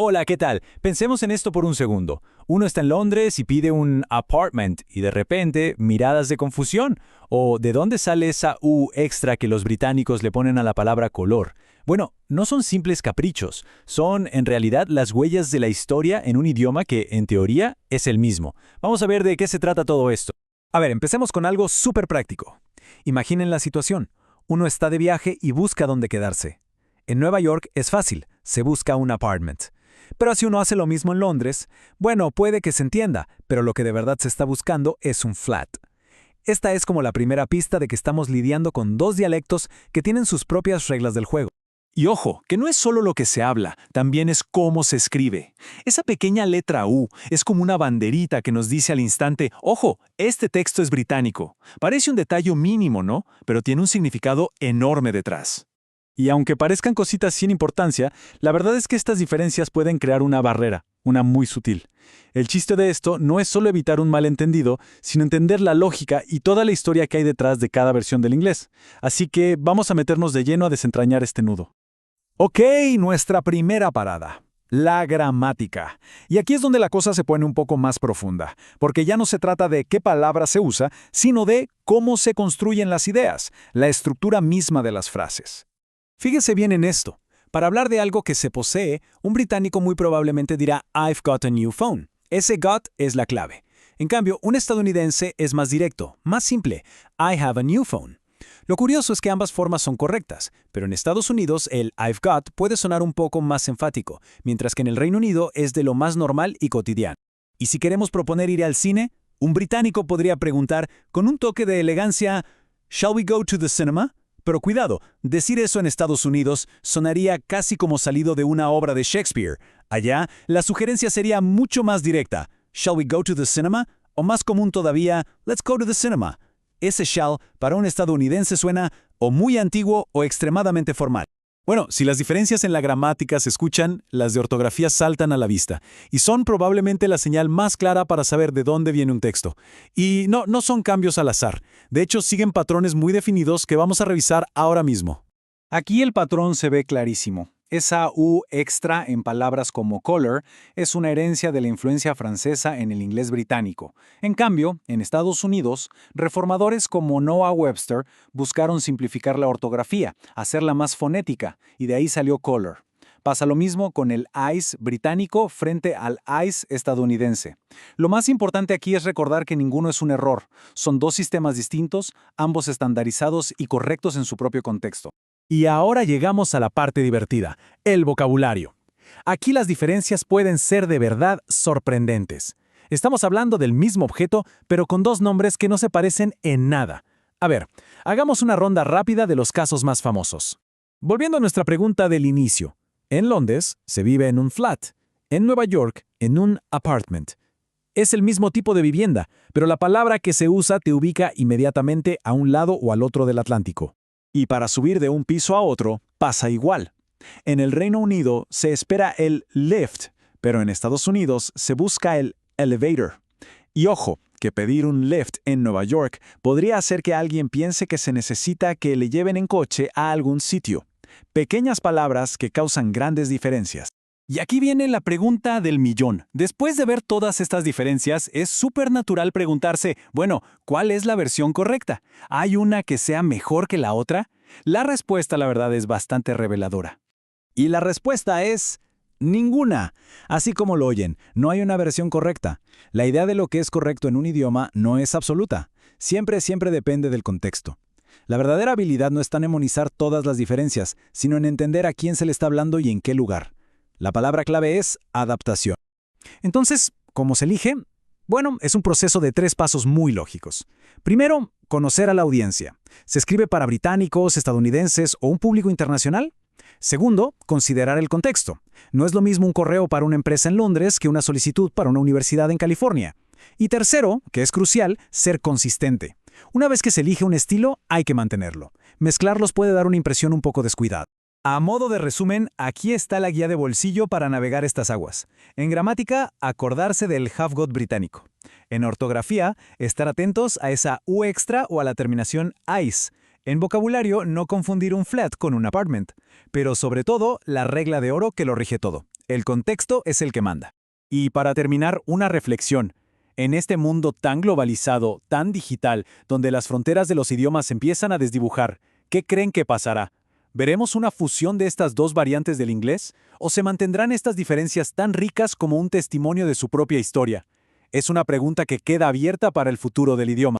Hola, ¿qué tal? Pensemos en esto por un segundo. Uno está en Londres y pide un apartment y de repente miradas de confusión. ¿O de dónde sale esa U extra que los británicos le ponen a la palabra color? Bueno, no son simples caprichos, son en realidad las huellas de la historia en un idioma que, en teoría, es el mismo. Vamos a ver de qué se trata todo esto. A ver, empecemos con algo súper práctico. Imaginen la situación. Uno está de viaje y busca dónde quedarse. En Nueva York es fácil, se busca un apartment. Pero si uno hace lo mismo en Londres, bueno, puede que se entienda, pero lo que de verdad se está buscando es un flat. Esta es como la primera pista de que estamos lidiando con dos dialectos que tienen sus propias reglas del juego. Y ojo, que no es solo lo que se habla, también es cómo se escribe. Esa pequeña letra U es como una banderita que nos dice al instante, ojo, este texto es británico. Parece un detalle mínimo, ¿no? Pero tiene un significado enorme detrás. Y aunque parezcan cositas sin importancia, la verdad es que estas diferencias pueden crear una barrera, una muy sutil. El chiste de esto no es solo evitar un malentendido, sino entender la lógica y toda la historia que hay detrás de cada versión del inglés. Así que vamos a meternos de lleno a desentrañar este nudo. Ok, nuestra primera parada. La gramática. Y aquí es donde la cosa se pone un poco más profunda, porque ya no se trata de qué palabra se usa, sino de cómo se construyen las ideas, la estructura misma de las frases. Fíjese bien en esto. Para hablar de algo que se posee, un británico muy probablemente dirá I've got a new phone. Ese got es la clave. En cambio, un estadounidense es más directo, más simple. I have a new phone. Lo curioso es que ambas formas son correctas, pero en Estados Unidos el I've got puede sonar un poco más enfático, mientras que en el Reino Unido es de lo más normal y cotidiano. Y si queremos proponer ir al cine, un británico podría preguntar con un toque de elegancia ¿Shall we go to the cinema? Pero cuidado, decir eso en Estados Unidos sonaría casi como salido de una obra de Shakespeare. Allá, la sugerencia sería mucho más directa. ¿Shall we go to the cinema? O más común todavía, let's go to the cinema. Ese shall para un estadounidense suena o muy antiguo o extremadamente formal. Bueno, si las diferencias en la gramática se escuchan, las de ortografía saltan a la vista, y son probablemente la señal más clara para saber de dónde viene un texto. Y no son cambios al azar. De hecho, siguen patrones muy definidos que vamos a revisar ahora mismo. Aquí el patrón se ve clarísimo. Esa U extra en palabras como color es una herencia de la influencia francesa en el inglés británico. En cambio, en Estados Unidos, reformadores como Noah Webster buscaron simplificar la ortografía, hacerla más fonética, y de ahí salió color. Pasa lo mismo con el ice británico frente al ice estadounidense. Lo más importante aquí es recordar que ninguno es un error. Son dos sistemas distintos, ambos estandarizados y correctos en su propio contexto. Y ahora llegamos a la parte divertida, el vocabulario. Aquí las diferencias pueden ser de verdad sorprendentes. Estamos hablando del mismo objeto, pero con dos nombres que no se parecen en nada. A ver, hagamos una ronda rápida de los casos más famosos. Volviendo a nuestra pregunta del inicio. En Londres se vive en un flat. En Nueva York, en un apartment. Es el mismo tipo de vivienda, pero la palabra que se usa te ubica inmediatamente a un lado o al otro del Atlántico. Y para subir de un piso a otro, pasa igual. En el Reino Unido se espera el lift, pero en Estados Unidos se busca el elevator. Y ojo, que pedir un lift en Nueva York podría hacer que alguien piense que se necesita que le lleven en coche a algún sitio. Pequeñas palabras que causan grandes diferencias. Y aquí viene la pregunta del millón. Después de ver todas estas diferencias, es súper natural preguntarse, bueno, ¿cuál es la versión correcta? ¿Hay una que sea mejor que la otra? La respuesta, la verdad, es bastante reveladora. Y la respuesta es ninguna. Así como lo oyen, no hay una versión correcta. La idea de lo que es correcto en un idioma no es absoluta. Siempre depende del contexto. La verdadera habilidad no está en memorizar todas las diferencias, sino en entender a quién se le está hablando y en qué lugar. La palabra clave es adaptación. Entonces, ¿cómo se elige? Bueno, es un proceso de 3 pasos muy lógicos. Primero, conocer a la audiencia. ¿Se escribe para británicos, estadounidenses o un público internacional? Segundo, considerar el contexto. No es lo mismo un correo para una empresa en Londres que una solicitud para una universidad en California. Y tercero, que es crucial, ser consistente. Una vez que se elige un estilo, hay que mantenerlo. Mezclarlos puede dar una impresión un poco descuidada. A modo de resumen, aquí está la guía de bolsillo para navegar estas aguas. En gramática, acordarse del have got británico. En ortografía, estar atentos a esa U extra o a la terminación ice. En vocabulario, no confundir un flat con un apartment. Pero sobre todo, la regla de oro que lo rige todo. El contexto es el que manda. Y para terminar, una reflexión. En este mundo tan globalizado, tan digital, donde las fronteras de los idiomas empiezan a desdibujar, ¿qué creen que pasará? ¿Veremos una fusión de estas dos variantes del inglés? ¿O se mantendrán estas diferencias tan ricas como un testimonio de su propia historia? Es una pregunta que queda abierta para el futuro del idioma.